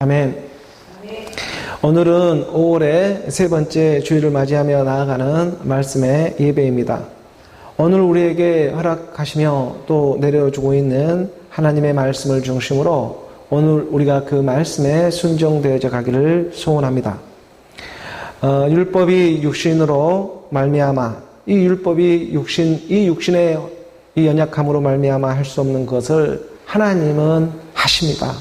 아멘. 오늘은 5월의 세 번째 주일을 맞이하며 나아가는 말씀의 예배입니다. 오늘 우리에게 허락하시며 또 내려주고 있는 하나님의 말씀을 중심으로 오늘 우리가 그 말씀에 순종되어져 가기를 소원합니다. 율법이 육신으로 말미암아 이 율법이 육신의 이 연약함으로 말미암아 할 수 없는 것을 하나님은 하십니다.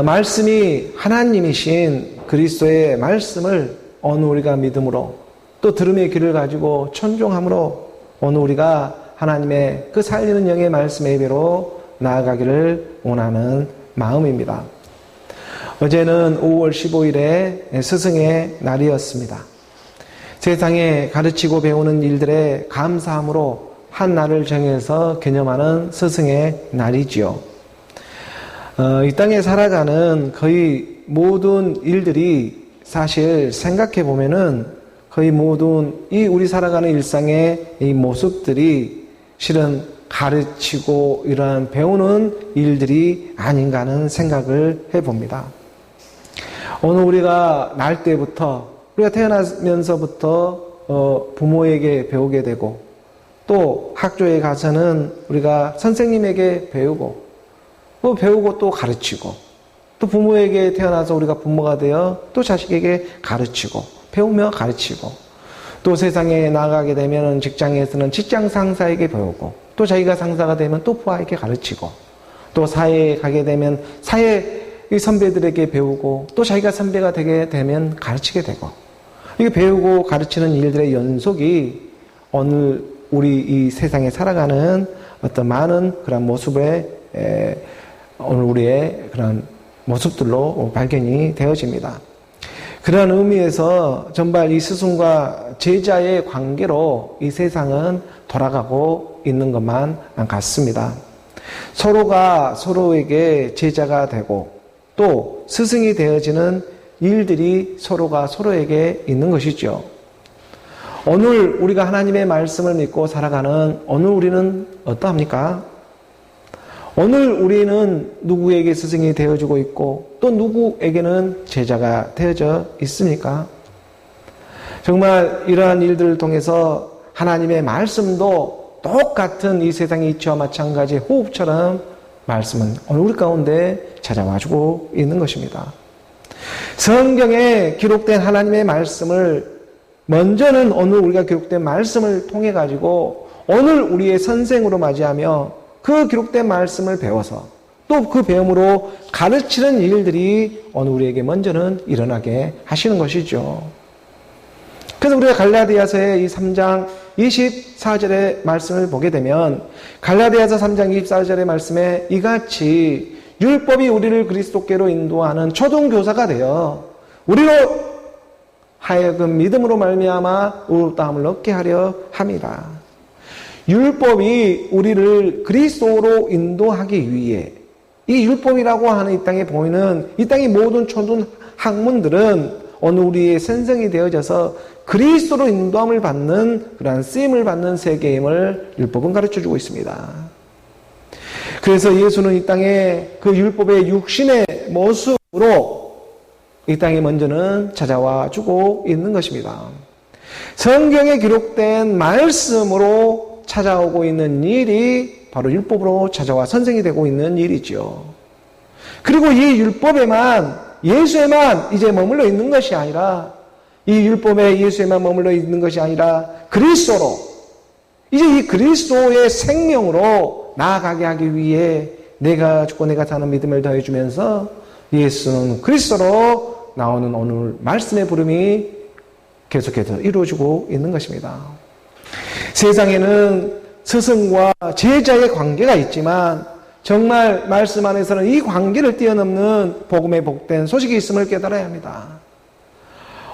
말씀이 하나님이신 그리스도의 말씀을 오늘 우리가 믿음으로 또 들음의 귀를 가지고 천종함으로 오늘 우리가 하나님의 그 살리는 영의 말씀의 예배로 나아가기를 원하는 마음입니다. 어제는 5월 15일에 스승의 날이었습니다. 세상에 가르치고 배우는 일들에 감사함으로 한 날을 정해서 기념하는 스승의 날이지요. 이 땅에 살아가는 거의 모든 일들이 사실 생각해 보면은 거의 모든 이 우리 살아가는 일상의 이 모습들이 실은 가르치고 이러한 배우는 일들이 아닌가 하는 생각을 해봅니다. 오늘 우리가 날 때부터 우리가 태어나면서부터 부모에게 배우게 되고 또 학교에 가서는 우리가 선생님에게 배우고 또 배우고 또 가르치고 또 부모에게 태어나서 우리가 부모가 되어 또 자식에게 가르치고 배우며 가르치고 또 세상에 나가게 되면 직장에서는 직장 상사에게 배우고 또 자기가 상사가 되면 또 부하에게 가르치고 또 사회에 가게 되면 사회 선배들에게 배우고 또 자기가 선배가 되게 되면 가르치게 되고 이게 배우고 가르치는 일들의 연속이 오늘 우리 이 세상에 살아가는 어떤 많은 그런 모습에 오늘 우리의 그런 모습들로 발견이 되어집니다. 그런 의미에서 전발 이 스승과 제자의 관계로 이 세상은 돌아가고 있는 것만 같습니다. 서로가 서로에게 제자가 되고 또 스승이 되어지는 일들이 서로가 서로에게 있는 것이죠. 오늘 우리가 하나님의 말씀을 믿고 살아가는 오늘 우리는 어떠합니까? 오늘 우리는 누구에게 스승이 되어주고 있고 또 누구에게는 제자가 되어져 있습니까? 정말 이러한 일들을 통해서 하나님의 말씀도 똑같은 이 세상의 이치와 마찬가지 호흡처럼 말씀은 오늘 우리 가운데 찾아와주고 있는 것입니다. 성경에 기록된 하나님의 말씀을 먼저는 오늘 우리가 기록된 말씀을 통해 가지고 오늘 우리의 선생으로 맞이하며 그 기록된 말씀을 배워서 또 그 배움으로 가르치는 일들이 오늘 우리에게 먼저는 일어나게 하시는 것이죠. 그래서 우리가 갈라디아서의 이 3장 24절의 말씀을 보게 되면 갈라디아서 3장 24절의 말씀에 이같이 율법이 우리를 그리스도께로 인도하는 초등교사가 되어 우리로 하여금 믿음으로 말미암아 의롭다함을 얻게 하려 함이라. 율법이 우리를 그리스도로 인도하기 위해 이 율법이라고 하는 이 땅에 보이는 이 땅의 모든 초등 학문들은 오늘 우리의 선생이 되어져서 그리스도로 인도함을 받는 그러한 쓰임을 받는 세계임을 율법은 가르쳐주고 있습니다. 그래서 예수는 이 땅에 그 율법의 육신의 모습으로 이 땅에 먼저는 찾아와 주고 있는 것입니다. 성경에 기록된 말씀으로 찾아오고 있는 일이 바로 율법으로 찾아와 선생이 되고 있는 일이죠. 그리고 이 율법에만 예수에만 이제 머물러 있는 것이 아니라 이 율법에 예수에만 머물러 있는 것이 아니라 그리스도로 이제 이 그리스도의 생명으로 나아가게 하기 위해 내가 죽고 내가 사는 믿음을 더해주면서 예수는 그리스도로 나오는 오늘 말씀의 부름이 계속해서 이루어지고 있는 것입니다. 세상에는 스승과 제자의 관계가 있지만 정말 말씀 안에서는 이 관계를 뛰어넘는 복음의 복된 소식이 있음을 깨달아야 합니다.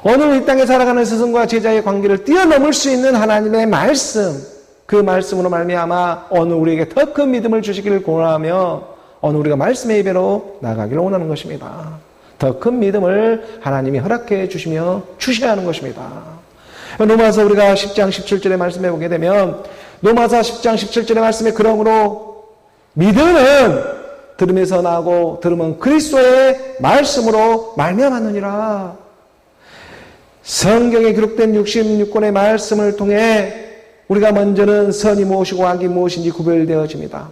오늘 이 땅에 살아가는 스승과 제자의 관계를 뛰어넘을 수 있는 하나님의 말씀, 그 말씀으로 말미암아 오늘 우리에게 더 큰 믿음을 주시기를 권하며 오늘 우리가 말씀의 예배로 나가기를 원하는 것입니다. 더 큰 믿음을 하나님이 허락해 주시며 주셔야 하는 것입니다. 로마서 우리가 10장 17절의 말씀에 보게 되면 로마서 10장 17절의 말씀에 그러므로 믿음은 들음에서 나고 들음은 그리스도의 말씀으로 말미암았느니라. 성경에 기록된 66권의 말씀을 통해 우리가 먼저는 선이 무엇이고 악이 무엇인지 구별되어집니다.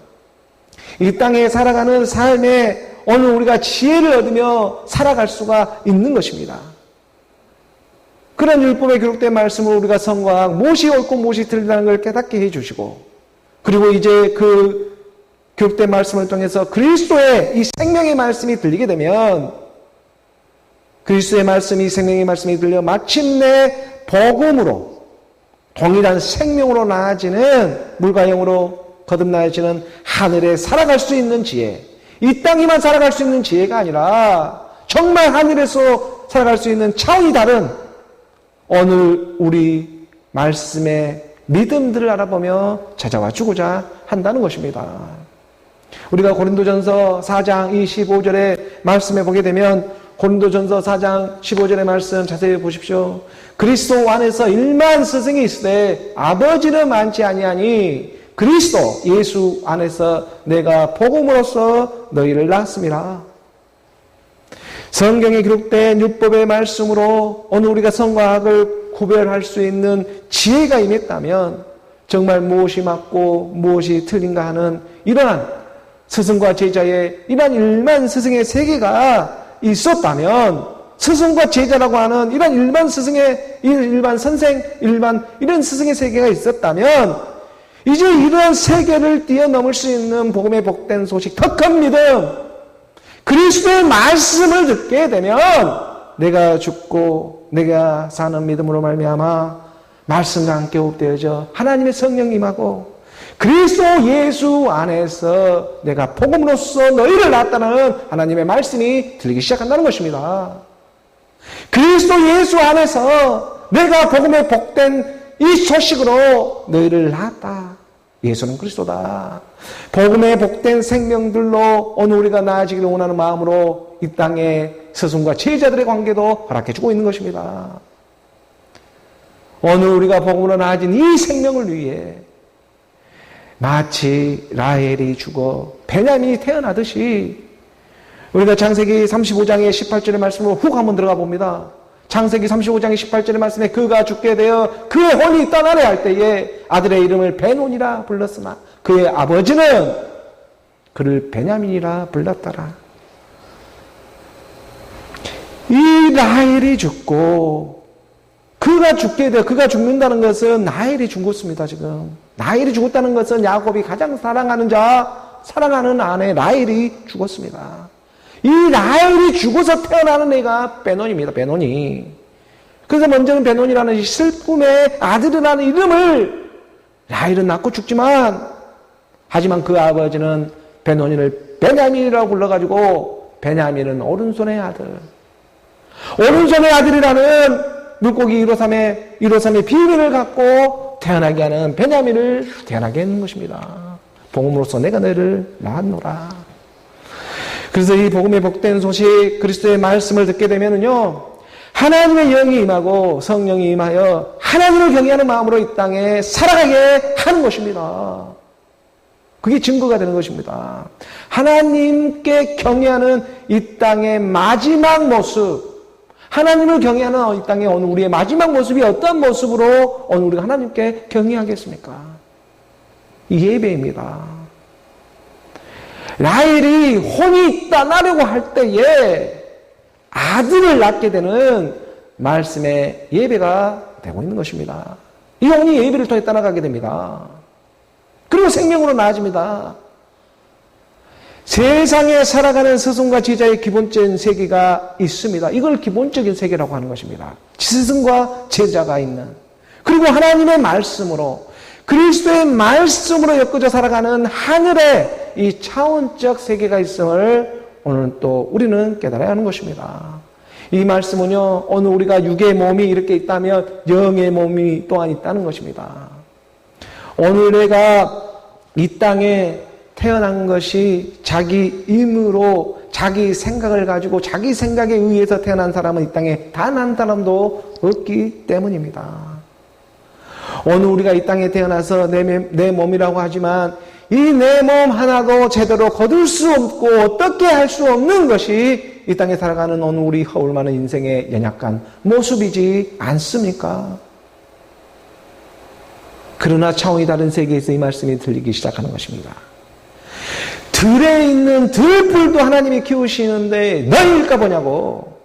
이 땅에 살아가는 삶에 오늘 우리가 지혜를 얻으며 살아갈 수가 있는 것입니다. 그런 율법에 기록된 말씀을 우리가 선과 악, 무엇이 옳고 무엇이 틀리다는 걸 깨닫게 해주시고, 그리고 이제 그 기록된 말씀을 통해서 그리스도의 이 생명의 말씀이 들리게 되면, 그리스도의 말씀이 생명의 말씀이 들려 마침내 복음으로 동일한 생명으로 나아지는, 물과 영으로 거듭나아지는 하늘에 살아갈 수 있는 지혜, 이 땅에만 살아갈 수 있는 지혜가 아니라 정말 하늘에서 살아갈 수 있는 차원이 다른 오늘 우리 말씀의 믿음들을 알아보며 찾아와 주고자 한다는 것입니다. 우리가 고린도전서 4장 25절의 말씀에 보게 되면, 고린도전서 4장 15절의 말씀 자세히 보십시오. 그리스도 안에서 일만 스승이 있으되 아버지는 많지 아니하니 그리스도 예수 안에서 내가 복음으로써 너희를 낳았습니다. 성경에 기록된 율법의 말씀으로 오늘 우리가 선과 악을 구별할 수 있는 지혜가 임했다면, 정말 무엇이 맞고 무엇이 틀린가 하는 이러한 스승과 제자의 이러한 일만 스승의 세계가 있었다면, 스승과 제자라고 하는 이런 일반 스승의, 일반 선생, 이런 스승의 세계가 있었다면, 이제 이러한 세계를 뛰어넘을 수 있는 복음의 복된 소식, 더 큰 믿음, 그리스도의 말씀을 듣게 되면 내가 죽고 내가 사는 믿음으로 말미암아 말씀과 함께 호흡되어져 하나님의 성령님하고 그리스도 예수 안에서 내가 복음으로써 너희를 낳았다는 하나님의 말씀이 들리기 시작한다는 것입니다. 그리스도 예수 안에서 내가 복음의 복된 이 소식으로 너희를 낳았다. 예수는 그리스도다. 복음의 복된 생명들로 오늘 우리가 나아지기를 원하는 마음으로 이 땅에 스승과 제자들의 관계도 허락해주고 있는 것입니다. 오늘 우리가 복음으로 나아진 이 생명을 위해 마치 라헬이 죽어 베냐민이 태어나듯이, 우리가 창세기 35장의 18절의 말씀으로 훅 한번 들어가 봅니다. 창세기 35장의 18절의 말씀에 그가 죽게 되어 그의 혼이 떠나려 할 때에 아들의 이름을 베논이라 불렀으나 그의 아버지는 그를 베냐민이라 불렀더라. 이 라헬이 죽고 그가 죽게 되어, 그가 죽는다는 것은 라헬이 죽었습니다. 지금 라헬이 죽었다는 것은 야곱이 가장 사랑하는 아내 라헬이 죽었습니다. 이 라헬이 죽어서 태어나는 애가 베논입니다. 베논이. 그래서 먼저는 베논이라는 슬픔의 아들이라는 이름을 라헬은 낳고 죽지만, 하지만 그 아버지는 베논이를 베냐민이라고 불러가지고, 베냐민은 오른손의 아들, 오른손의 아들이라는 물고기 153의 비밀을 갖고 태어나게 하는 베냐민을 태어나게 하는 것입니다. 복음으로써 내가 너희를 낳았노라. 그래서 이 복음의 복된 소식, 그리스도의 말씀을 듣게 되면은요, 하나님의 영이 임하고 성령이 임하여 하나님을 경외하는 마음으로 이 땅에 살아가게 하는 것입니다. 그게 증거가 되는 것입니다. 하나님께 경외하는 이 땅의 마지막 모습, 하나님을 경외하는 이 땅의 오늘 우리의 마지막 모습이 어떤 모습으로 오늘 우리가 하나님께 경외하겠습니까? 이 예배입니다. 라헬이 혼이 떠나려고 할 때에 아들을 낳게 되는 말씀의 예배가 되고 있는 것입니다. 이 혼이 예배를 통해 떠나가게 됩니다. 그리고 생명으로 나아집니다. 세상에 살아가는 스승과 제자의 기본적인 세계가 있습니다. 이걸 기본적인 세계라고 하는 것입니다. 스승과 제자가 있는, 그리고 하나님의 말씀으로, 그리스도의 말씀으로 엮어져 살아가는 하늘의 이 차원적 세계가 있음을 오늘 또 우리는 깨달아야 하는 것입니다. 이 말씀은요, 오늘 우리가 육의 몸이 이렇게 있다면 영의 몸이 또한 있다는 것입니다. 오늘 내가 이 땅에 태어난 것이 자기 힘으로, 자기 생각을 가지고 자기 생각에 의해서 태어난 사람은 이 땅에 단 한 사람도 없기 때문입니다. 오늘 우리가 이 땅에 태어나서 내 몸이라고 하지만 이 내 몸 하나도 제대로 거둘 수 없고 어떻게 할 수 없는 것이 이 땅에 살아가는 오늘 우리 허울 많은 인생의 연약한 모습이지 않습니까? 그러나 차원이 다른 세계에서 이 말씀이 들리기 시작하는 것입니다. 들에 있는 들풀도 하나님이 키우시는데 너희일까 보냐고.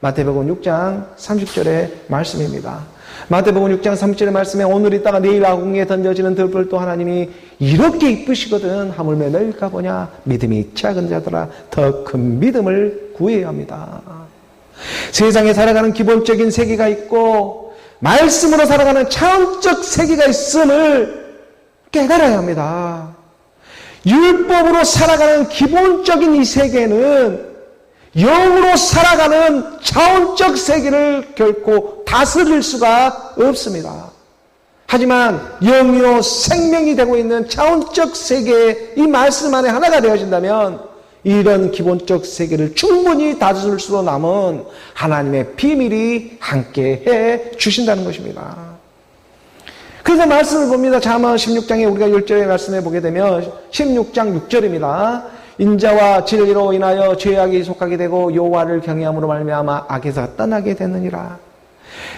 마태복음 6장 30절의 말씀입니다. 마태복음 6장 30절의 말씀에 오늘 있다가 내일 아궁이에 던져지는 들풀도 하나님이 이렇게 이쁘시거든 하물며 너희일까 보냐. 믿음이 작은 자들아 더 큰 믿음을 구해야 합니다. 세상에 살아가는 기본적인 세계가 있고 말씀으로 살아가는 차원적 세계가 있음을 깨달아야 합니다. 율법으로 살아가는 기본적인 이 세계는 영으로 살아가는 차원적 세계를 결코 다스릴 수가 없습니다. 하지만 영이요 생명이 되고 있는 차원적 세계의 이 말씀 안에 하나가 되어진다면 이런 기본적 세계를 충분히 다스릴 수도 남은 하나님의 비밀이 함께 해 주신다는 것입니다. 그래서 말씀을 봅니다. 잠언 16장에 우리가 10절의 말씀에 보게 되면 16장 6절입니다. 인자와 진리로 인하여 죄악이 속하게 되고 여호와를 경외함으로 말미암아 악에서 떠나게 되느니라.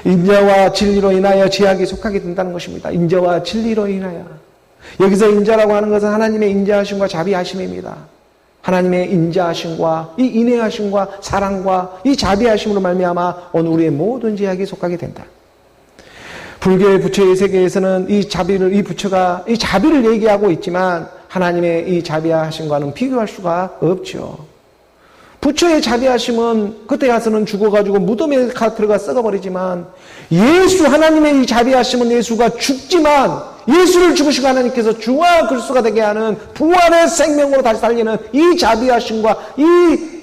인자와 진리로 인하여 죄악이 속하게 된다는 것입니다. 인자와 진리로 인하여. 여기서 인자라고 하는 것은 하나님의 인자하심과 자비하심입니다. 하나님의 인자하심과 이 인애하심과 사랑과 이 자비하심으로 말미암아 오늘 우리의 모든 죄악이 속하게 된다. 불교의 부처의 세계에서는 이 부처가 이 자비를 얘기하고 있지만 하나님의 이 자비하심과는 비교할 수가 없죠. 부처의 자비하심은 그때 가서는 죽어가지고 무덤에 들어가 썩어버리지만 하나님의 이 자비하심은 예수가 죽지만 예수를 죽으시고 하나님께서 주와 그리스도가 되게 하는 부활의 생명으로 다시 살리는 이 자비하심과 이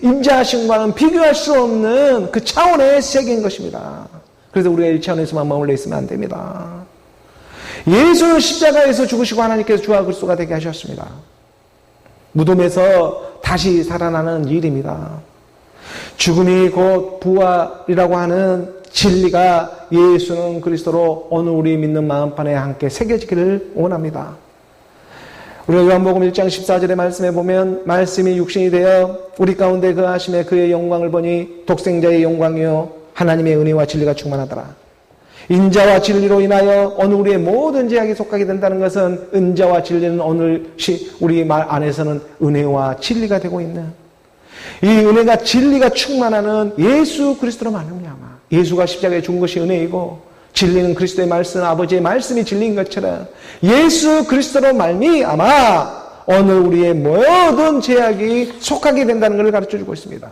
인자하심과는 비교할 수 없는 그 차원의 세계인 것입니다. 그래서 우리가 1차원에서만 머물러 있으면 안 됩니다. 예수는 십자가에서 죽으시고 하나님께서 주와 그리스도가 되게 하셨습니다. 무덤에서 다시 살아나는 일입니다. 죽음이 곧 부활이라고 하는 진리가 예수는 그리스도로 오늘 우리 믿는 마음판에 함께 새겨지기를 원합니다. 우리가 요한복음 1장 14절의 말씀에 보면 말씀이 육신이 되어 우리 가운데 거하심에 그의 영광을 보니 독생자의 영광이요 하나님의 은혜와 진리가 충만하더라. 인자와 진리로 인하여 오늘 우리의 모든 죄악이 속하게 된다는 것은 인자와 진리는 오늘 우리 말 안에서는 은혜와 진리가 되고 있는 이 은혜가 진리가 충만하는 예수 그리스도로 말미암아 예수가 십자가에 죽은 것이 은혜이고 진리는 그리스도의 말씀 아버지의 말씀이 진리인 것처럼 예수 그리스도로 말미암아 오늘 우리의 모든 죄악이 속하게 된다는 것을 가르쳐주고 있습니다.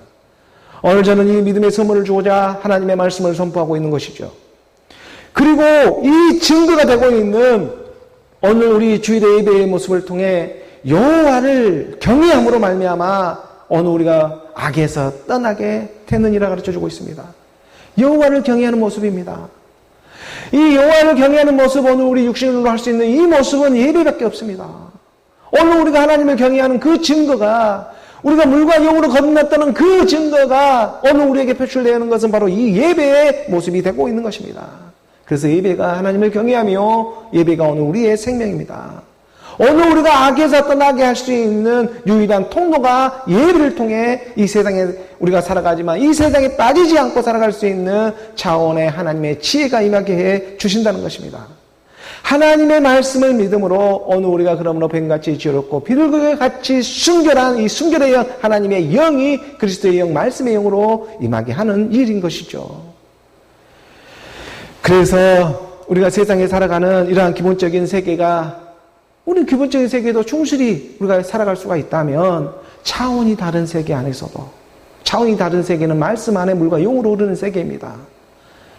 오늘 저는 이 믿음의 선물을 주고자 하나님의 말씀을 선포하고 있는 것이죠. 그리고 이 증거가 되고 있는 오늘 우리 주일의 예배의 모습을 통해 여호와를 경외함으로 말미암아 오늘 우리가 악에서 떠나게 되느니라 가르쳐주고 있습니다. 여호와를 경외하는 모습입니다. 이 여호와를 경외하는 모습 오늘 우리 육신으로 할 수 있는 이 모습은 예배밖에 없습니다. 오늘 우리가 하나님을 경외하는 그 증거가 우리가 물과 영으로 거듭났다는 그 증거가 오늘 우리에게 표출되는 것은 바로 이 예배의 모습이 되고 있는 것입니다. 그래서 예배가 하나님을 경외하며 예배가 오늘 우리의 생명입니다. 오늘 우리가 악에서 떠나게 할 수 있는 유일한 통로가 예배를 통해 이 세상에 우리가 살아가지만 이 세상에 빠지지 않고 살아갈 수 있는 차원의 하나님의 지혜가 임하게 해 주신다는 것입니다. 하나님의 말씀을 믿음으로 오늘 우리가 그러므로 뱀같이 지혜롭고 비둘기같이 순결한 이 순결의 영 하나님의 영이 그리스도의 영 말씀의 영으로 임하게 하는 일인 것이죠. 그래서 우리가 세상에 살아가는 이러한 기본적인 세계가 우리 기본적인 세계도 충실히 우리가 살아갈 수가 있다면 차원이 다른 세계 안에서도 차원이 다른 세계는 말씀 안에 물과 영으로 흐르는 세계입니다.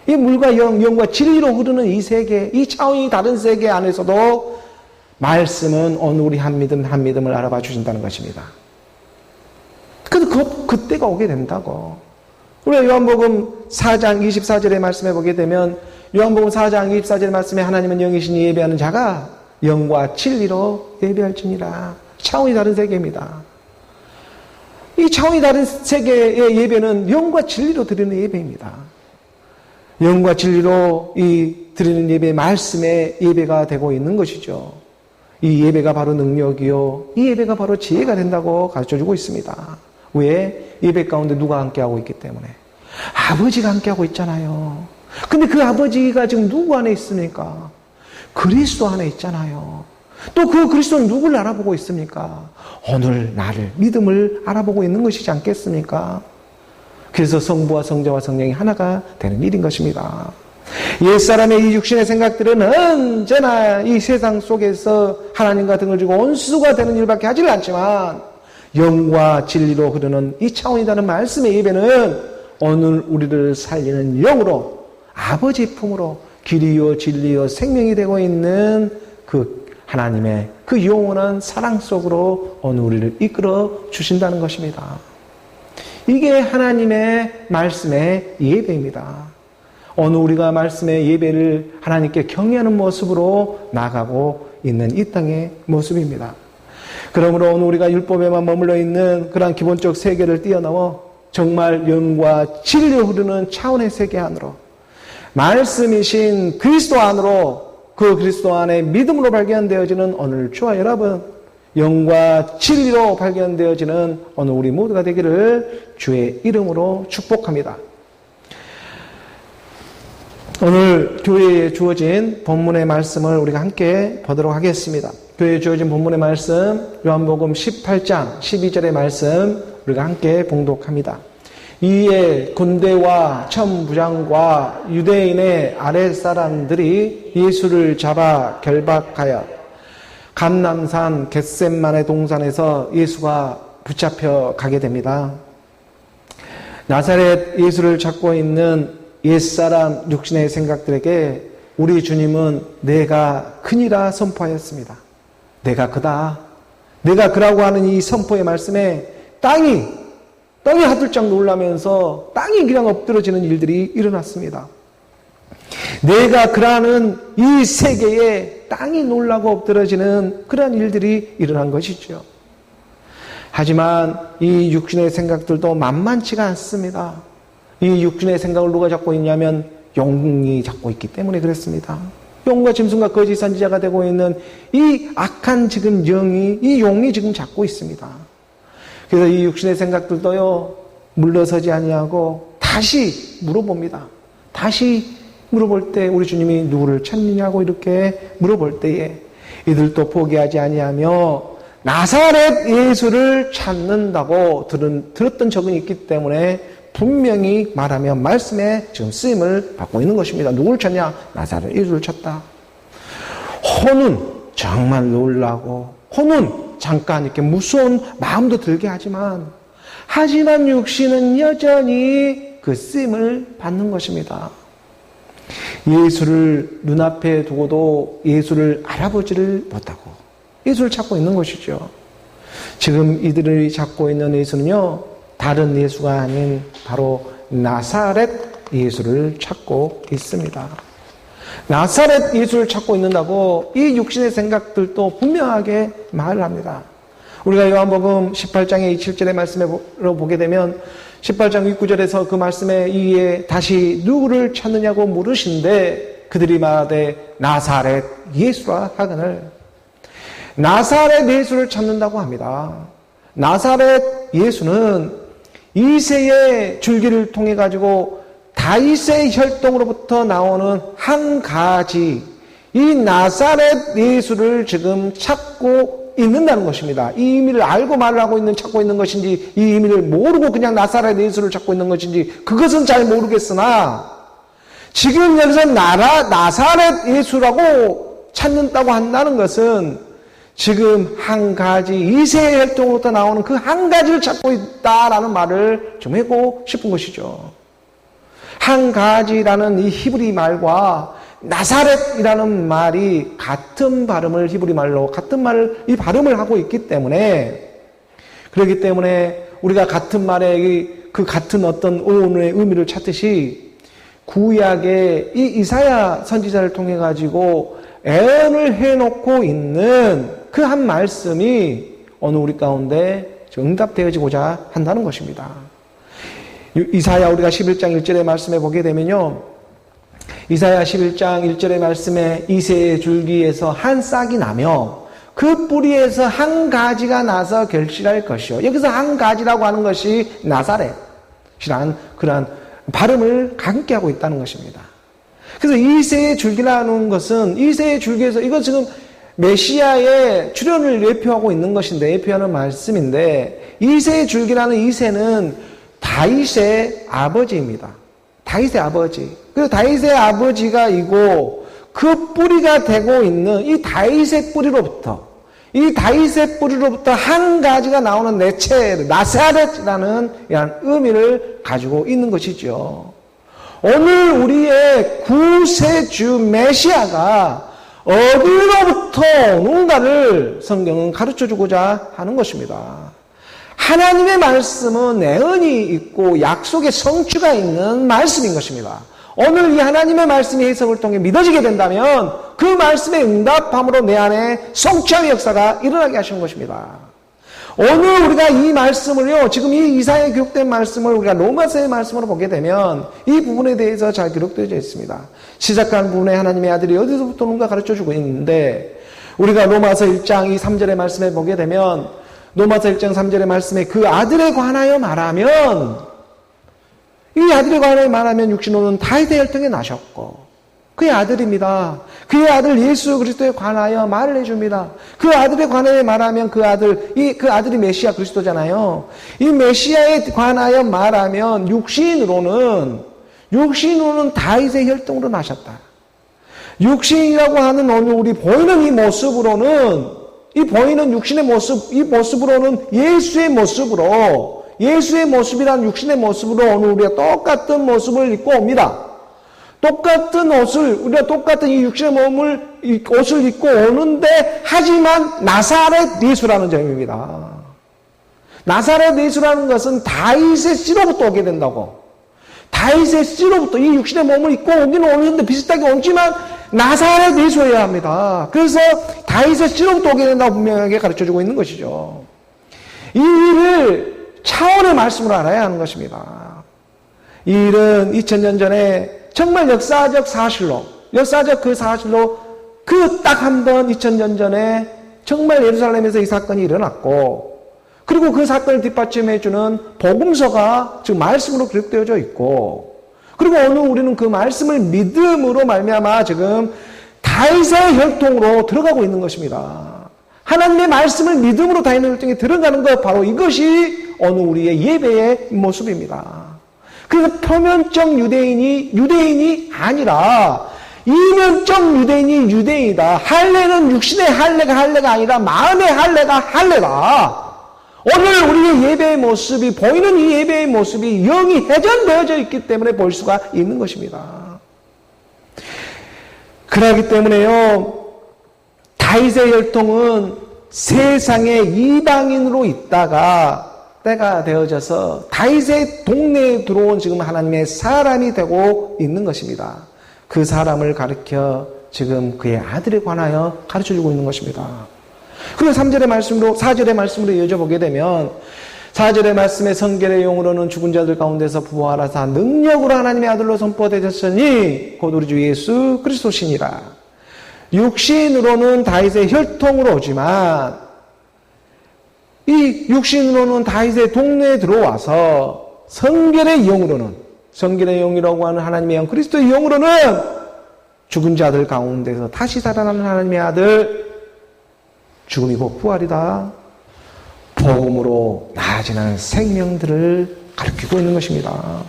이 물과 영과 진리로 흐르는 이 세계, 이 차원이 다른 세계 안에서도 말씀은 오늘 우리 한 믿음을 알아봐 주신다는 것입니다. 그래서 그때가 오게 된다고. 우리가 요한복음 4장 24절의 말씀에 보게 되면 요한복음 4장 24절의 말씀에 하나님은 영이시니 예배하는 자가 영과 진리로 예배할지니라. 차원이 다른 세계입니다. 이 차원이 다른 세계의 예배는 영과 진리로 드리는 예배입니다. 영과 진리로 이 드리는 예배, 말씀의 예배가 되고 있는 것이죠. 이 예배가 바로 능력이요, 이 예배가 바로 지혜가 된다고 가르쳐주고 있습니다. 왜? 예배 가운데 누가 함께하고 있기 때문에. 아버지가 함께하고 있잖아요. 근데 그 아버지가 지금 누구 안에 있습니까? 그리스도 안에 있잖아요. 또 그 그리스도는 누구를 알아보고 있습니까? 오늘 나를, 믿음을 알아보고 있는 것이지 않겠습니까? 그래서 성부와 성자와 성령이 하나가 되는 일인 것입니다. 옛사람의 이 육신의 생각들은 언제나 이 세상 속에서 하나님과 등을 지고 원수가 되는 일밖에 하지를 않지만, 영과 진리로 흐르는 이 차원이라는 말씀의 예배는 오늘 우리를 살리는 영으로, 아버지 품으로 길이요 진리요 생명이 되고 있는 그 하나님의 그 영원한 사랑 속으로 오늘 우리를 이끌어 주신다는 것입니다. 이게 하나님의 말씀의 예배입니다. 오늘 우리가 말씀의 예배를 하나님께 경외하는 모습으로 나아가고 있는 이 땅의 모습입니다. 그러므로 오늘 우리가 율법에만 머물러 있는 그러한 기본적 세계를 뛰어넘어 정말 영과 진리로 흐르는 차원의 세계 안으로, 말씀이신 그리스도 안으로, 그 그리스도 안에 믿음으로 발견되어지는 오늘 저와 여러분, 영과 진리로 발견되어지는 오늘 우리 모두가 되기를 주의 이름으로 축복합니다. 오늘 교회에 주어진 본문의 말씀을 우리가 함께 보도록 하겠습니다. 교회에 주어진 본문의 말씀, 요한복음 18장 12절의 말씀 우리가 함께 봉독합니다. 이에 군대와 천부장과 유대인의 아랫사람들이 예수를 잡아 결박하여 감람산 겟셋마네 동산에서 예수가 붙잡혀 가게 됩니다. 나사렛 예수를 찾고 있는 옛사람 육신의 생각들에게 우리 주님은 내가 크니라 선포하였습니다. 내가 그다. 내가 그라고 하는 이 선포의 말씀에 땅이 하들짝 놀라면서 땅이 그냥 엎드러지는 일들이 일어났습니다. 내가 그라는 이 세계에 땅이 놀라고 엎드러지는 그러한 일들이 일어난 것이죠. 하지만 이 육신의 생각들도 만만치가 않습니다. 이 육신의 생각을 누가 잡고 있냐면 용이 잡고 있기 때문에 그렇습니다. 용과 짐승과 거짓 선지자가 되고 있는 이 악한 지금 영이, 이 용이 지금 잡고 있습니다. 그래서 이 육신의 생각들도요, 물러서지 아니하고 다시 물어봅니다. 다시 물어볼 때 우리 주님이 누구를 찾느냐고 이렇게 물어볼 때에 이들도 포기하지 아니하며 나사렛 예수를 찾는다고 들었던 적은 있기 때문에 분명히 말하며 말씀에 지금 쓰임을 받고 있는 것입니다. 누구를 찾냐? 나사렛 예수를 찾다. 혼은 정말 놀라고, 혼은 잠깐 이렇게 무서운 마음도 들게 하지만 육신은 여전히 그 쓰임을 받는 것입니다. 예수를 눈앞에 두고도 예수를 알아보지를 못하고 예수를 찾고 있는 것이죠. 지금 이들이 찾고 있는 예수는요, 다른 예수가 아닌 바로 나사렛 예수를 찾고 있습니다. 나사렛 예수를 찾고 있는다고 이 육신의 생각들도 분명하게 말을 합니다. 우리가 요한복음 18장의 27절의 말씀으로 보게 되면 18장 6구절에서 그 말씀에 이에 다시 누구를 찾느냐고 물으신데 그들이 말하되 나사렛 예수라 하거늘, 나사렛 예수를 찾는다고 합니다. 나사렛 예수는 이새의 줄기를 통해 가지고 다윗의 혈통으로부터 나오는 한 가지, 이 나사렛 예수를 지금 찾고 있는다는 것입니다. 이 의미를 알고 말을 하고 있는, 찾고 있는 것인지, 이 의미를 모르고 그냥 나사렛 예수를 찾고 있는 것인지, 그것은 잘 모르겠으나, 지금 여기서 나사렛 예수라고 찾는다고 한다는 것은 지금 한 가지, 이새의 혈통으로부터 나오는 그 한 가지를 찾고 있다라는 말을 좀 하고 싶은 것이죠. 한 가지라는 이 히브리 말과 나사렛이라는 말이 같은 발음을, 히브리 말로 같은 말을, 이 발음을 하고 있기 때문에, 그렇기 때문에 우리가 같은 말에 그 같은 어떤 오온의 의미를 찾듯이 구약의 이 이사야 선지자를 통해 가지고 애언을 해놓고 있는 그 한 말씀이 오늘 우리 가운데 응답되어지고자 한다는 것입니다. 이사야 우리가 11장 1절의 말씀에 보게 되면요, 이사야 11장 1절의 말씀에 이새의 줄기에서 한 싹이 나며 그 뿌리에서 한 가지가 나서 결실할 것이요. 여기서 한 가지라고 하는 것이 나사렛이라는 그러한 발음을 함께 하고 있다는 것입니다. 그래서 이새의 줄기라는 것은 이새의 줄기에서 이거 지금 메시아의 출현을 예표하고 있는 것인데, 예표하는 말씀인데, 이새의 줄기라는 이새는 다윗의 아버지입니다. 다윗의 아버지. 그래서 다윗의 아버지가 이고 그 뿌리가 되고 있는 이 다윗의 뿌리로부터 한 가지가 나오는 내체 나사렛이라는 이런 의미를 가지고 있는 것이죠. 오늘 우리의 구세주 메시아가 어디로부터 오는가를 성경은 가르쳐주고자 하는 것입니다. 하나님의 말씀은 내언이 있고 약속의 성취가 있는 말씀인 것입니다. 오늘 이 하나님의 말씀의 해석을 통해 믿어지게 된다면 그 말씀에 응답함으로 내 안에 성취함의 역사가 일어나게 하시는 것입니다. 오늘 우리가 이 말씀을요, 지금 이 이사야에 기록된 말씀을 우리가 로마서의 말씀으로 보게 되면 이 부분에 대해서 잘 기록되어 있습니다. 시작한 부분에 하나님의 아들이 어디서부터 오는가 가르쳐주고 있는데, 우리가 로마서 1장 이 3절의 말씀에 보게 되면 로마서 1장 3절의 말씀에 그 아들에 관하여 말하면, 이 아들에 관하여 말하면 육신으로는 다윗의 혈통에 나셨고 그의 아들입니다. 그의 아들 예수 그리스도에 관하여 말을 해줍니다. 그 아들에 관하여 말하면 그 아들이 메시아 그리스도잖아요. 이 메시아에 관하여 말하면 육신으로는 다윗의 혈통으로 나셨다. 육신이라고 하는 오늘 우리 보이는 이 모습으로는, 이 보이는 육신의 모습, 이 모습으로는 예수의 모습이란 육신의 모습으로 오늘 우리가 똑같은 모습을 입고 옵니다. 똑같은 옷을, 우리가 똑같은 이 육신의 옷을 입고 오는데, 하지만 나사렛 예수라는 점입니다. 나사렛 예수라는 것은 다윗의 씨로부터 오게 된다고. 다윗의 씨로부터 이 육신의 몸을 입고 오기는 오는데 비슷하게 오지만 나사렛 예수여야 합니다. 그래서 다윗의 씨로부터 오게 된다고 분명하게 가르쳐주고 있는 것이죠. 이 일을 차원의 말씀으로 알아야 하는 것입니다. 이 일은 2000년 전에 정말 역사적 그 사실로 그 딱 한 번 2000년 전에 정말 예루살렘에서 이 사건이 일어났고, 그리고 그 사건을 뒷받침해주는 복음서가 지금 말씀으로 기록되어져 있고, 그리고 오늘 우리는 그 말씀을 믿음으로 말미암아 지금 다윗의 혈통으로 들어가고 있는 것입니다. 하나님의 말씀을 믿음으로 다윗의 혈통에 들어가는 것, 바로 이것이 오늘 우리의 예배의 모습입니다. 그래서 표면적 유대인이 아니라 이면적 유대인이 유대인이다. 할례는 육신의 할례가 아니라 마음의 할례다. 오늘 우리의 예배의 모습이, 보이는 이 예배의 모습이 영이 회전되어져 있기 때문에 볼 수가 있는 것입니다. 그렇기 때문에요, 다윗의 혈통은 세상의 이방인으로 있다가 때가 되어져서 다윗의 동네에 들어온 지금 하나님의 사람이 되고 있는 것입니다. 그 사람을 가르쳐 지금 그의 아들에 관하여 가르쳐주고 있는 것입니다. 그리고 4절의 말씀으로 이어져 보게 되면 4절의 말씀에 성결의 영으로는 죽은 자들 가운데서 부활하사 능력으로 하나님의 아들로 선포되셨으니 곧 우리 주 예수 그리스도시니라. 육신으로는 다윗의 혈통으로 오지만 이 육신으로는 다윗의 동네에 들어와서 성결의 영이라고 하는 하나님의 영, 그리스도의 영으로는 죽은 자들 가운데서 다시 살아나는 하나님의 아들, 죽음이 곧 부활이다, 복음으로 나아지는 생명들을 가르치고 있는 것입니다.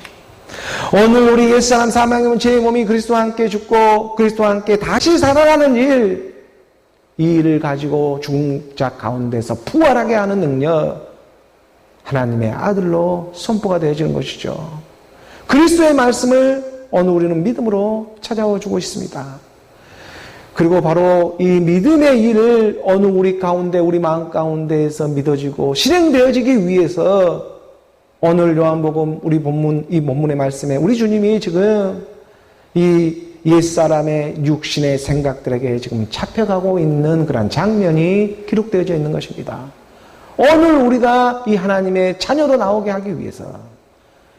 오늘 우리 옛사람 사망이면 제 몸이 그리스도와 함께 죽고 그리스도와 함께 다시 살아나는 일, 이 일을 가지고 죽은 자 가운데서 부활하게 하는 능력, 하나님의 아들로 선포가 되어지는 것이죠. 그리스도의 말씀을 오늘 우리는 믿음으로 찾아와 주고 있습니다. 그리고 바로 이 믿음의 일을 어느 우리 가운데, 우리 마음 가운데에서 믿어지고 실행되어지기 위해서 오늘 요한복음 우리 본문, 이 본문의 말씀에 우리 주님이 지금 이 옛사람의 육신의 생각들에게 지금 잡혀가고 있는 그런 장면이 기록되어져 있는 것입니다. 오늘 우리가 이 하나님의 자녀로 나오게 하기 위해서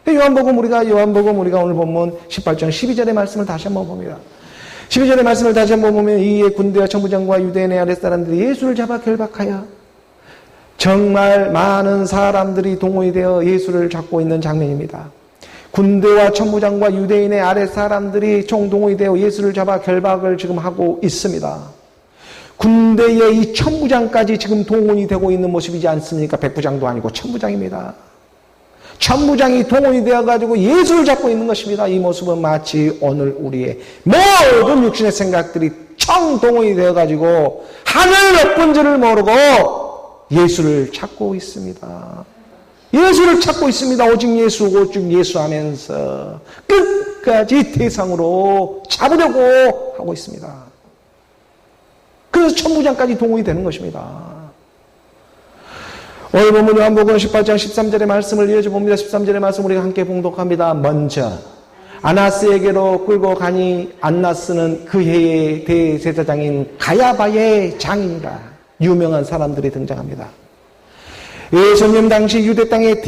요한복음 우리가 오늘 본문 18장 12절의 말씀을 다시 한번 봅니다. 12절의 말씀을 다시 한번 보면 이에 군대와 천부장과 유대인의 아랫사람들이 예수를 잡아 결박하여 정말 많은 사람들이 동원이 되어 예수를 잡고 있는 장면입니다. 군대와 천부장과 유대인의 아랫사람들이 총동원이 되어 예수를 잡아 결박을 지금 하고 있습니다. 군대의 이 천부장까지 지금 동원이 되고 있는 모습이지 않습니까? 백부장도 아니고 천부장입니다. 천부장이 동원이 되어가지고 예수를 잡고 있는 것입니다. 이 모습은 마치 오늘 우리의 모든 육신의 생각들이 총동원이 되어가지고 하늘 몇 번지를 모르고 예수를 찾고 있습니다. 예수를 찾고 있습니다. 오직 예수 하면서 끝까지 대상으로 잡으려고 하고 있습니다. 그래서 천부장까지 동원이 되는 것입니다. 오늘 본문 요한복음 18장 13절의 말씀을 이어져 봅니다. 13절의 말씀 우리가 함께 봉독합니다. 먼저 안나스에게로 끌고 가니 안나스는 그 해의 대제사장인 가야바의 장인이라. 유명한 사람들이 등장합니다. 예수님 당시 유대 땅의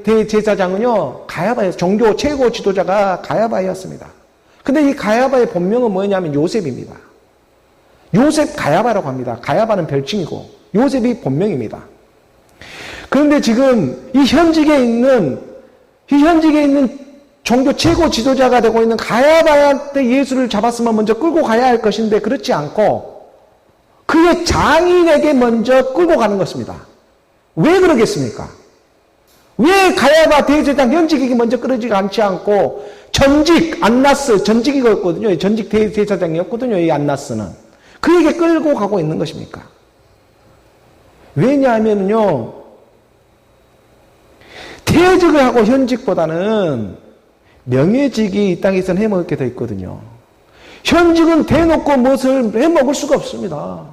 대제사장은요 가야바였어요. 종교 최고 지도자가 가야바였습니다. 근데 이 가야바의 본명은 뭐냐면 요셉입니다. 요셉 가야바라고 합니다. 가야바는 별칭이고 요셉이 본명입니다. 그런데 지금 이 현직에 있는 종교 최고 지도자가 되고 있는 가야바한테 예수를 잡았으면 먼저 끌고 가야 할 것인데 그렇지 않고 그의 장인에게 먼저 끌고 가는 것입니다. 왜 그러겠습니까? 왜 가야바 대제사장 현직에게 먼저 끌어지지 않지 않고 전직 안나스 전직이었거든요. 전직 대제사장이었거든요. 이 안나스는 그에게 끌고 가고 있는 것입니까? 왜냐하면요 퇴직을 하고 현직보다는 명예직이 이 땅에서는 해먹게 돼 있거든요. 현직은 대놓고 무엇을 해먹을 수가 없습니다.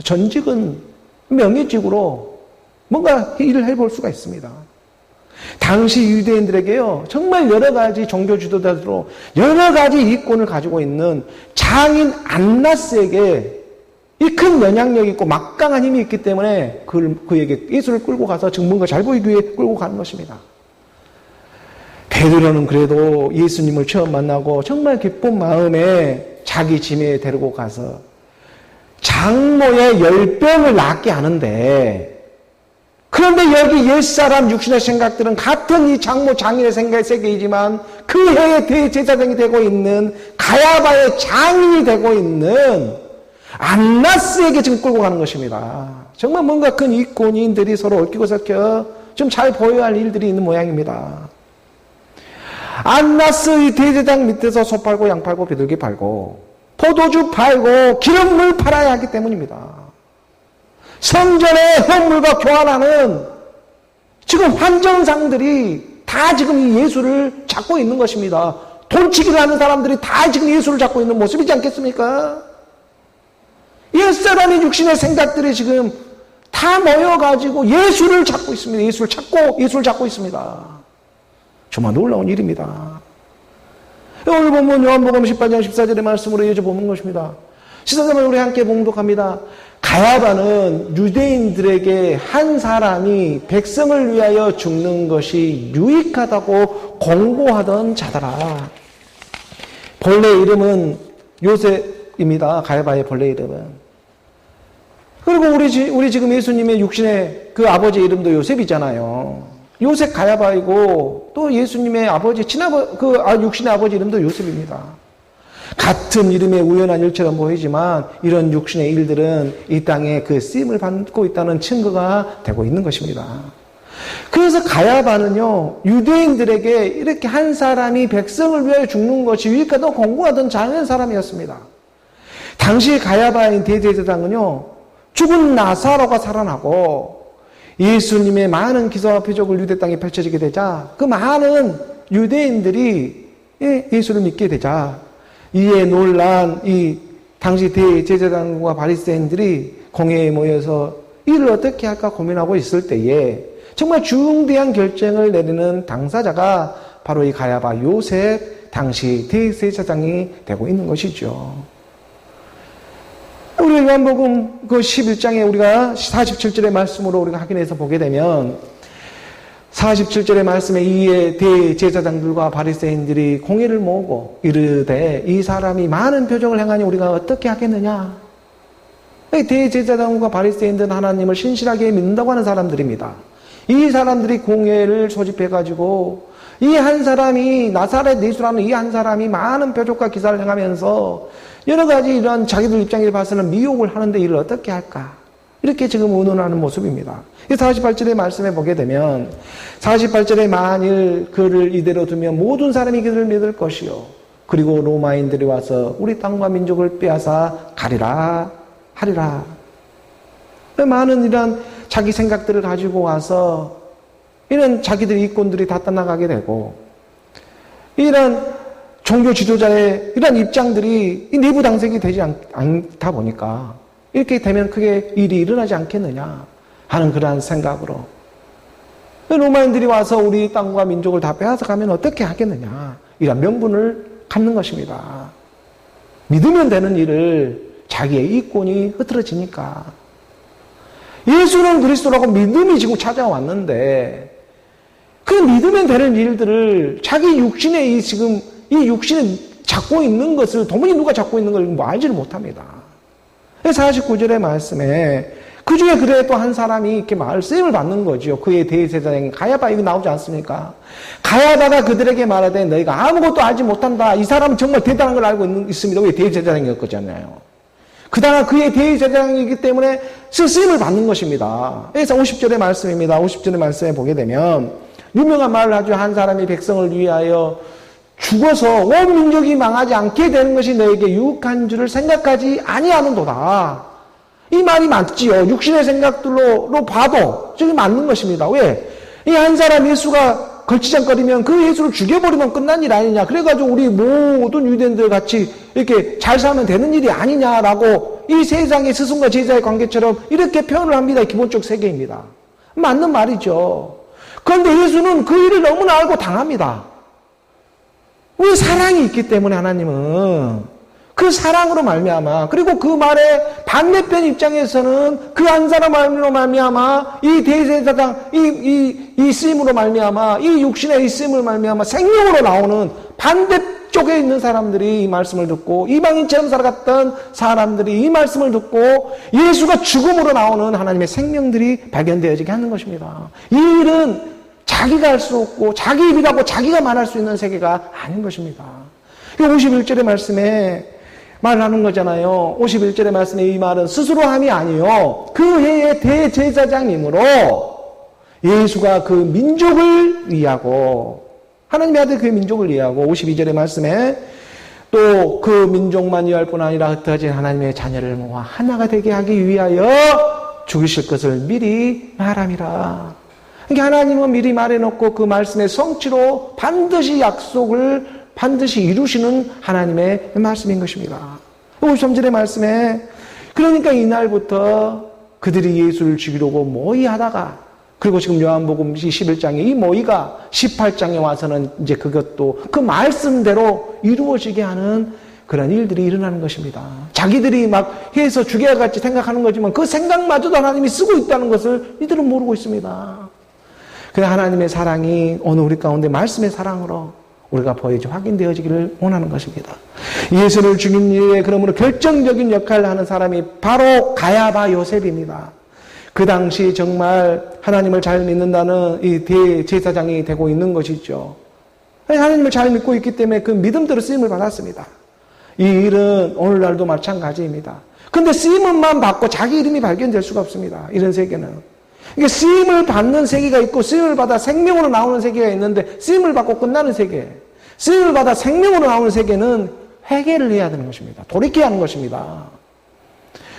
전직은 명예직으로 뭔가 일을 해볼 수가 있습니다. 당시 유대인들에게요 정말 여러 가지 종교 지도자들로 여러 가지 이권을 가지고 있는 장인 안나스에게 이 큰 영향력이 있고 막강한 힘이 있기 때문에 그에게 예수를 끌고 가서 지금 뭔가 잘 보이기 위해 끌고 가는 것입니다. 베드로는 그래도 예수님을 처음 만나고 정말 기쁜 마음에 자기 짐에 데리고 가서 장모의 열병을 낫게 하는데 그런데 여기 옛사람 육신의 생각들은 같은 이 장모 장인의 생각의 세계이지만 그 해의 대제사장이 되고 있는 가야바의 장인이 되고 있는 안나스에게 지금 끌고 가는 것입니다. 정말 뭔가 큰 이권인들이 서로 얽히고 섞여 좀 잘 보여야 할 일들이 있는 모양입니다. 안나스 대제사장 밑에서 소 팔고 양 팔고 비둘기 팔고 포도주 팔고 기름물 팔아야 하기 때문입니다. 성전의 헌물과 교환하는 지금 환정상들이 다 지금 이 예수를 찾고 있는 것입니다. 돈치기를 하는 사람들이 다 지금 예수를 찾고 있는 모습이지 않겠습니까? 옛사람의 육신의 생각들이 지금 다 모여가지고 예수를 찾고 있습니다. 예수를 찾고 있습니다. 정말 놀라운 일입니다. 오늘 보면 요한복음 18장 14절의 말씀으로 이어져 보는 것입니다. 14절을 우리 함께 봉독합니다. 가야바는 유대인들에게 한 사람이 백성을 위하여 죽는 것이 유익하다고 공고하던 자더라. 본래 이름은 요셉입니다. 가야바의 본래 이름은. 그리고 우리 지금 예수님의 육신의 그 아버지 이름도 요셉이잖아요. 요셉 가야바이고 또 예수님의 아버지 육신의 아버지 이름도 요셉입니다. 같은 이름의 우연한 일처럼 보이지만 이런 육신의 일들은 이 땅에 그 쓰임을 받고 있다는 증거가 되고 있는 것입니다. 그래서 가야바는요 유대인들에게 이렇게 한 사람이 백성을 위하여 죽는 것이 유익하다고 공고하던 장한 사람이었습니다. 당시 가야바인 대제사장은요 죽은 나사로가 살아나고 예수님의 많은 기사와 표적을 유대 땅에 펼쳐지게 되자 그 많은 유대인들이 예수를 믿게 되자 이에 놀란 이 당시 대제사장과 바리새인들이 공회에 모여서 이를 어떻게 할까 고민하고 있을 때에 정말 중대한 결정을 내리는 당사자가 바로 이 가야바 요셉 당시 대제사장이 되고 있는 것이죠. 우리가 요한복음 그 11장에 우리가 47절의 말씀으로 우리가 확인해서 보게 되면 47절의 말씀에 이에 대제사장들과 바리새인들이 공회를 모으고 이르되 이 사람이 많은 표적을 행하니 우리가 어떻게 하겠느냐. 대제사장과 바리새인들은 하나님을 신실하게 믿는다고 하는 사람들입니다. 이 사람들이 공회를 소집해가지고 이 한 사람이 나사렛 예수라는 이 한 사람이 많은 표적과 기사를 행하면서 여러 가지 이런 자기들 입장에 봐서는 미혹을 하는데 이를 어떻게 할까? 이렇게 지금 의논하는 모습입니다. 이 48절의 말씀에 보게 되면 48절에 만일 그를 이대로 두면 모든 사람이 그를 믿을 것이요 그리고 로마인들이 와서 우리 땅과 민족을 빼앗아 가리라 하리라. 많은 이런 자기 생각들을 가지고 와서 이런 자기들의 이권들이 다 떠나가게 되고 이런 종교 지도자의 이런 입장들이 이 내부 당색이 되지 않다 보니까 이렇게 되면 크게 일이 일어나지 않겠느냐 하는 그러한 생각으로 로마인들이 와서 우리 땅과 민족을 다 빼앗아 가면 어떻게 하겠느냐 이런 명분을 갖는 것입니다. 믿으면 되는 일을 자기의 이권이 흐트러지니까 예수는 그리스도라고 믿음이 지금 찾아왔는데 그 믿으면 되는 일들을 자기 육신의 지금 이 육신을 잡고 있는 것을 도무지 누가 잡고 있는 걸 뭐 알지를 못합니다. 49절의 말씀에 그 중에 그래 또 한 사람이 이렇게 쓰임을 받는 거죠. 그의 대제사장인 가야바 이거 나오지 않습니까? 가야바가 그들에게 말하되 너희가 아무것도 알지 못한다. 이 사람은 정말 대단한 걸 알고 있습니다. 왜 대제사장이었거든요. 그다음 그의 대제사장이기 때문에 쓰임을 받는 것입니다. 그래서 50절의 말씀입니다. 50절의 말씀에 보게 되면 유명한 말을 하죠. 한 사람이 백성을 위하여 죽어서 온 민족이 망하지 않게 되는 것이 너에게 유익한 줄을 생각하지 아니하는도다. 이 말이 맞지요. 육신의 생각들로 봐도 저게 맞는 것입니다. 왜? 이 한 사람 예수가 걸치장거리면 그 예수를 죽여버리면 끝난 일 아니냐. 그래가지고 우리 모든 유대인들 같이 이렇게 잘 살면 되는 일이 아니냐라고 이 세상의 스승과 제자의 관계처럼 이렇게 표현을 합니다. 기본적 세계입니다. 맞는 말이죠. 그런데 예수는 그 일을 너무나 알고 당합니다. 왜? 사랑이 있기 때문에 하나님은 그 사랑으로 말미암아 그리고 그 말의 반대편 입장에서는 그 한 사람으로 말미암아 이 대제사장 이 쓰임으로 말미암아 이 육신의 이 쓰임으로 말미암아 생명으로 나오는 반대쪽에 있는 사람들이 이 말씀을 듣고 이방인처럼 살아갔던 사람들이 이 말씀을 듣고 예수가 죽음으로 나오는 하나님의 생명들이 발견되어지게 하는 것입니다. 이 일은 자기가 할 수 없고 자기 입이라고 자기가 말할 수 있는 세계가 아닌 것입니다. 51절의 말씀에 말하는 거잖아요. 51절의 말씀에 이 말은 스스로 함이 아니요 그 해의 대제사장이므로 예수가 그 민족을 위하고 하나님의 아들 그 민족을 위하고 52절의 말씀에 또 그 민족만 위할 뿐 아니라 흩어진 하나님의 자녀를 모아 하나가 되게 하기 위하여 죽이실 것을 미리 말함이라. 그러니까 하나님은 미리 말해놓고 그 말씀의 성취로 반드시 약속을 반드시 이루시는 하나님의 말씀인 것입니다. 53절의 말씀에 그러니까 이날부터 그들이 예수를 죽이려고 모의하다가 그리고 지금 요한복음 21장에 이 모의가 18장에 와서는 이제 그것도 그 말씀대로 이루어지게 하는 그런 일들이 일어나는 것입니다. 자기들이 막 해서 죽여야같이 생각하는 거지만 그 생각마저도 하나님이 쓰고 있다는 것을 이들은 모르고 있습니다. 그 하나님의 사랑이 오늘 우리 가운데 말씀의 사랑으로 우리가 보여지 확인되어지기를 원하는 것입니다. 예수를 죽인 일에 그러므로 결정적인 역할을 하는 사람이 바로 가야바 요셉입니다. 그 당시 정말 하나님을 잘 믿는다는 이 대제사장이 되고 있는 것이죠. 하나님을 잘 믿고 있기 때문에 그 믿음대로 쓰임을 받았습니다. 이 일은 오늘날도 마찬가지입니다. 근데 쓰임만 받고 자기 이름이 발견될 수가 없습니다. 이런 세계는. 이게 쓰임을 받는 세계가 있고 쓰임을 받아 생명으로 나오는 세계가 있는데 쓰임을 받고 끝나는 세계, 쓰임을 받아 생명으로 나오는 세계는 회개를 해야 되는 것입니다. 돌이켜야 하는 것입니다.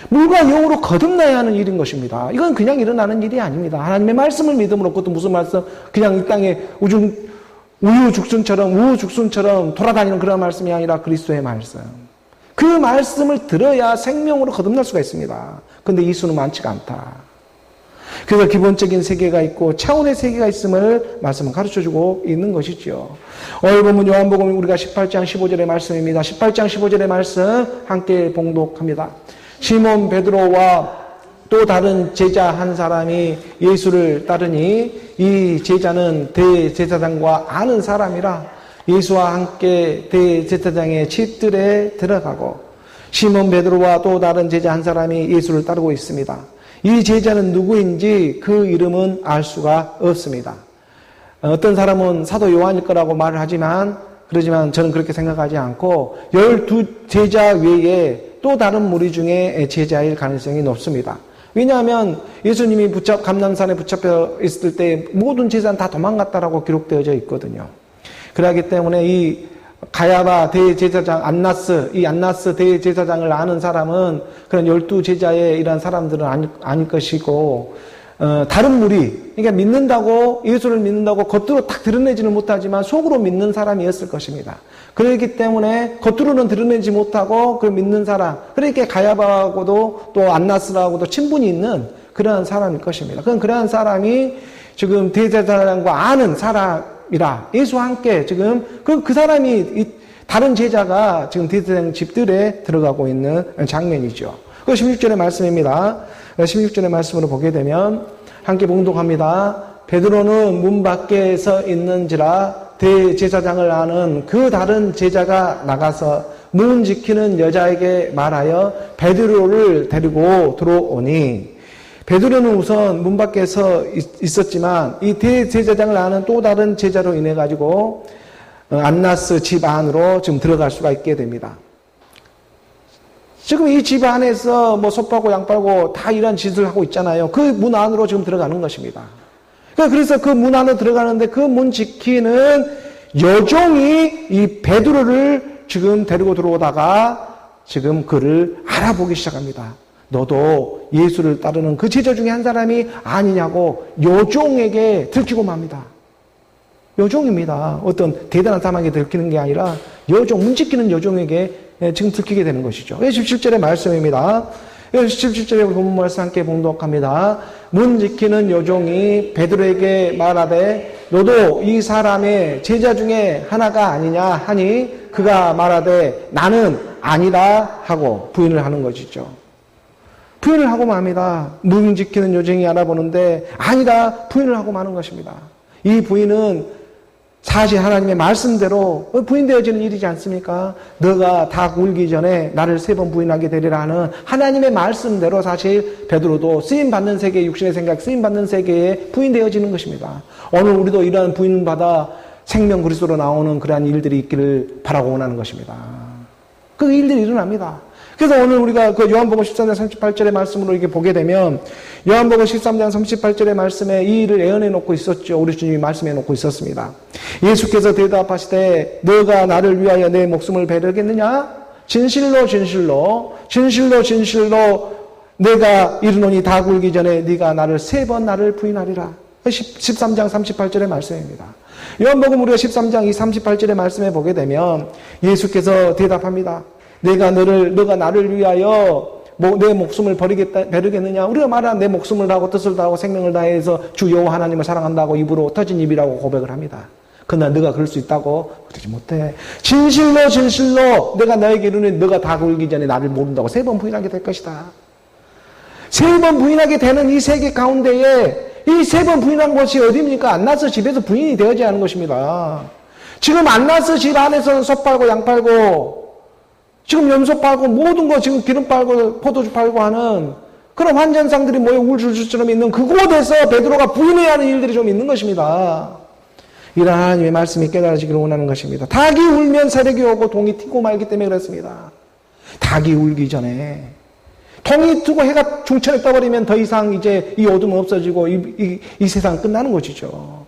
물과 영으로 거듭나야 하는 일인 것입니다. 이건 그냥 일어나는 일이 아닙니다. 하나님의 말씀을 믿음으로 그것도 무슨 말씀? 그냥 이 땅에 우후죽순처럼 돌아다니는 그런 말씀이 아니라 그리스도의 말씀. 그 말씀을 들어야 생명으로 거듭날 수가 있습니다. 그런데 이 수는 많지가 않다. 그래서 기본적인 세계가 있고 차원의 세계가 있음을 말씀은 가르쳐주고 있는 것이죠. 오늘 보면 요한복음 우리가 18장 15절의 말씀입니다. 18장 15절의 말씀 함께 봉독합니다. 시몬 베드로와 또 다른 제자 한 사람이 예수를 따르니 이 제자는 대제사장과 아는 사람이라 예수와 함께 대제사장의 집들에 들어가고 시몬 베드로와 또 다른 제자 한 사람이 예수를 따르고 있습니다. 이 제자는 누구인지 그 이름은 알 수가 없습니다. 어떤 사람은 사도 요한일 거라고 말을 그러지만 저는 그렇게 생각하지 않고 12제자 외에 또 다른 무리 중에 제자일 가능성이 높습니다. 왜냐하면 예수님이 감람산에 붙잡혀 있을 때 모든 제자는 다 도망갔다라고 기록되어져 있거든요. 그렇기 때문에 이 가야바 대제사장 안나스 대제사장을 아는 사람은 그런 12제자의 이런 사람들은 아닐 것이고 다른 무리, 그러니까 예수를 믿는다고 겉으로 딱 드러내지는 못하지만 속으로 믿는 사람이었을 것입니다. 그렇기 때문에 겉으로는 드러내지 못하고 그 믿는 사람, 그러니까 가야바하고도 또 안나스라고도 친분이 있는 그러한 사람일 것입니다. 그러한 사람이 지금 대제사장과 아는 사람이라 예수와 함께 지금 그 사람이 다른 제자가 지금 대제사장 집들에 들어가고 있는 장면이죠. 그 16절의 말씀입니다. 16절의 말씀으로 보게 되면 함께 봉독합니다. 베드로는 문 밖에 서 있는지라 대제사장을 아는 그 다른 제자가 나가서 문 지키는 여자에게 말하여 베드로를 데리고 들어오니 베드로는 우선 문 밖에 서 있었지만 이 대제사장을 아는 또 다른 제자로 인해 가지고 안나스 집 안으로 지금 들어갈 수가 있게 됩니다. 지금 이 집 안에서 뭐 솥 빨고 양 빨고 다 이런 짓을 하고 있잖아요. 그 문 안으로 지금 들어가는 것입니다. 그래서 그 문 안으로 들어가는데 그 문 지키는 여종이 이 베드로를 지금 데리고 들어오다가 지금 그를 알아보기 시작합니다. 너도 예수를 따르는 그 제자 중에 한 사람이 아니냐고 여종에게 들키고 맙니다. 여종입니다. 어떤 대단한 사람에게 들키는 게 아니라 문 지키는 여종에게 지금 들키게 되는 것이죠. 17절의 말씀입니다. 17절의 본문 말씀 함께 봉독합니다. 문 지키는 여종이 베드로에게 말하되 너도 이 사람의 제자 중에 하나가 아니냐 하니 그가 말하되 나는 아니다 하고 부인을 하는 것이죠. 부인을 하고 맙니다. 문 지키는 여종이 알아보는데 아니다 부인을 하고 마는 것입니다. 이 부인은 사실 하나님의 말씀대로 부인되어지는 일이지 않습니까? 너가 닭 울기 전에 나를 3번 부인하게 되리라 하는 하나님의 말씀대로 사실 베드로도 쓰임받는 세계, 육신의 생각, 쓰임받는 세계에 부인되어지는 것입니다. 오늘 우리도 이러한 부인받아 생명 그리스도로 나오는 그러한 일들이 있기를 바라고 원하는 것입니다. 그 일들이 일어납니다. 그래서 오늘 우리가 그 요한복음 13장 38절의 말씀으로 이렇게 보게 되면 요한복음 13장 38절의 말씀에 이 일을 예언해 놓고 있었죠. 우리 주님이 말씀해 놓고 있었습니다. 예수께서 대답하시되 너가 나를 위하여 내 목숨을 배려겠느냐? 진실로 내가 이르노니 다 굴기 전에 네가 나를 3번 나를 부인하리라. 13장 38절의 말씀입니다. 요한복음 우리가 13장 이 38절의 말씀에 보게 되면 예수께서 대답합니다. 너가 나를 위하여 내 목숨을 베르겠느냐? 우리가 말한 내 목숨을 다하고 뜻을 다하고 생명을 다해서 주 여호와 하나님을 사랑한다고 입으로 터진 입이라고 고백을 합니다. 그러나 너가 그럴 수 있다고? 그러지 못해. 진실로 내가 너에게 이르노니 너가 다 굴기 전에 나를 모른다고 3번 부인하게 될 것이다. 3번 부인하게 되는 이 세계 가운데에 이 3번 부인한 곳이 어디입니까? 안나스 집에서 부인이 되어져야 하는 것입니다. 지금 안나스 집 안에서는 솥 팔고 양 팔고 지금 염소 팔고 모든 거 지금 기름 팔고 포도주 팔고 하는 그런 환전상들이 모여 울줄줄처럼 있는 그곳에서 베드로가 부인해야 하는 일들이 좀 있는 것입니다. 이런 하나님의 말씀이 깨달아지기를 원하는 것입니다. 닭이 울면 새벽이 오고 동이 튀고 말기 때문에 그렇습니다. 닭이 울기 전에 동이 트고 해가 중천에 떠버리면 더 이상 이제 이 어둠은 없어지고 이 세상은 끝나는 것이죠.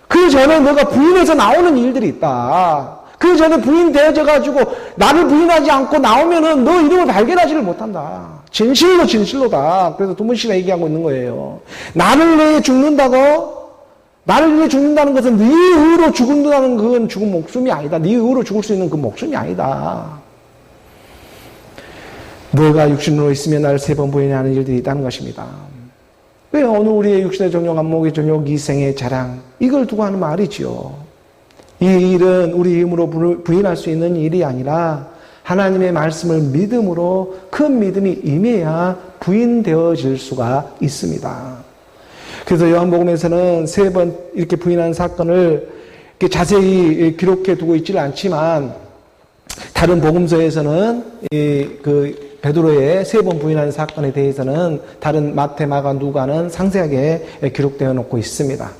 그 전에 너가 부인해서 나오는 일들이 있다. 그 전에 부인되어져가지고 나를 부인하지 않고 나오면은 너 이름을 발견하지를 못한다. 진실로다. 그래서 두 번씩이나 얘기하고 있는 거예요. 나를 위해 죽는다고? 나를 위해 죽는다는 것은 네 의로 죽는다는 그건 죽은 목숨이 아니다. 네 의로 죽을 수 있는 그 목숨이 아니다. 너가 육신으로 있으면 나를 3번 부인하는 일들이 있다는 것입니다. 왜 오늘 우리의 육신의 종족, 안목의 종족, 이생의 자랑 이걸 두고 하는 말이지요. 이 일은 우리 힘으로 부인할 수 있는 일이 아니라 하나님의 말씀을 믿음으로 큰 믿음이 임해야 부인되어질 수가 있습니다. 그래서 요한복음에서는 3번 이렇게 부인한 사건을 이렇게 자세히 기록해 두고 있지는 않지만 다른 복음서에서는 그 베드로의 3번 부인하는 사건에 대해서는 다른 마태, 마가, 누가는 상세하게 기록되어 놓고 있습니다.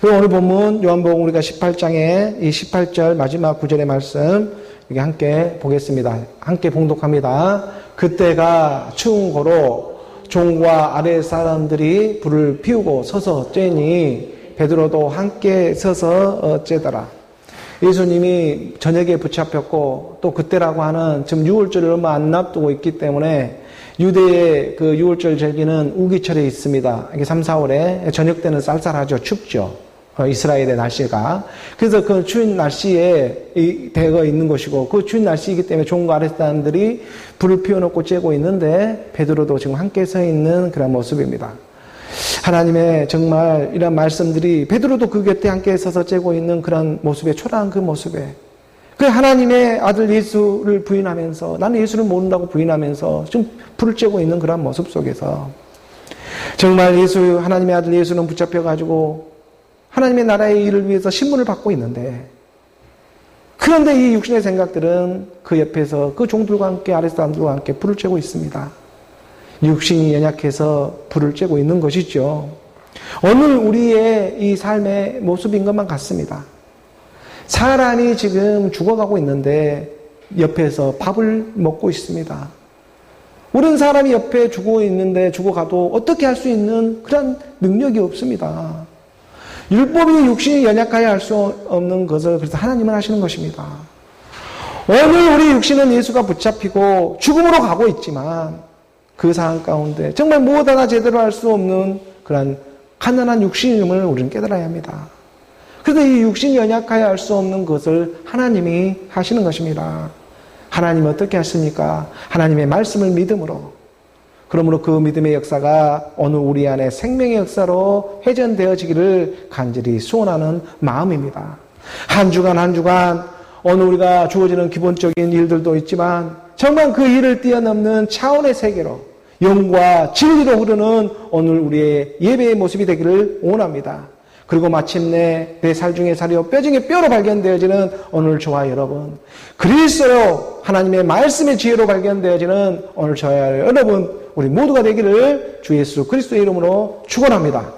그리고 오늘 본문 요한복음 우리가 18장에 이 18절 마지막 9절의 말씀 여기 함께 보겠습니다. 함께 봉독합니다. 그때가 추운 고로 종과 아래 사람들이 불을 피우고 서서 쬐니 베드로도 함께 서서 쬐더라. 예수님이 저녁에 붙잡혔고 또 그때라고 하는 지금 6월절을 얼마 안 납두고 있기 때문에 유대의 그 6월절 절기는 우기철에 있습니다. 이게 3, 4월에 저녁 때는 쌀쌀하죠. 춥죠. 이스라엘의 날씨가. 그래서 그 추운 날씨에 되어 있는 것이고 그 추운 날씨이기 때문에 종과 아랫 사람들이 불을 피워놓고 쬐고 있는데 베드로도 지금 함께 서 있는 그런 모습입니다. 하나님의 정말 이런 말씀들이 베드로도 그 곁에 함께 서서 쬐고 있는 그런 모습에 초라한 그 모습에 그 하나님의 아들 예수를 부인하면서 나는 예수를 모른다고 부인하면서 지금 불을 쬐고 있는 그런 모습 속에서 정말 예수 하나님의 아들 예수는 붙잡혀가지고 하나님의 나라의 일을 위해서 신문을 받고 있는데 그런데 이 육신의 생각들은 그 옆에서 그 종들과 함께 아랫 사람들과 함께 불을 쬐고 있습니다. 육신이 연약해서 불을 쬐고 있는 것이죠. 오늘 우리의 이 삶의 모습인 것만 같습니다. 사람이 지금 죽어가고 있는데 옆에서 밥을 먹고 있습니다. 우리는 사람이 옆에 죽어 있는데 죽어가도 어떻게 할 수 있는 그런 능력이 없습니다. 율법이 육신이 연약하여 할 수 없는 것을 그래서 하나님은 하시는 것입니다. 오늘 우리 육신은 예수가 붙잡히고 죽음으로 가고 있지만 그 상황 가운데 정말 무엇 하나 제대로 할 수 없는 그런 가난한 육신임을 우리는 깨달아야 합니다. 그래서 이 육신이 연약하여 할 수 없는 것을 하나님이 하시는 것입니다. 하나님은 어떻게 하십니까? 하나님의 말씀을 믿음으로 그러므로 그 믿음의 역사가 오늘 우리 안에 생명의 역사로 회전되어지기를 간절히 소원하는 마음입니다. 한 주간 한 주간 오늘 우리가 주어지는 기본적인 일들도 있지만 정말 그 일을 뛰어넘는 차원의 세계로 영과 진리로 흐르는 오늘 우리의 예배의 모습이 되기를 원합니다. 그리고 마침내 내 살 중에 살이요 뼈 중에 뼈로 발견되어지는 오늘 저와 여러분 그리스도로 하나님의 말씀의 지혜로 발견되어지는 오늘 저와 여러분 우리 모두가 되기를 주 예수 그리스도의 이름으로 축원합니다.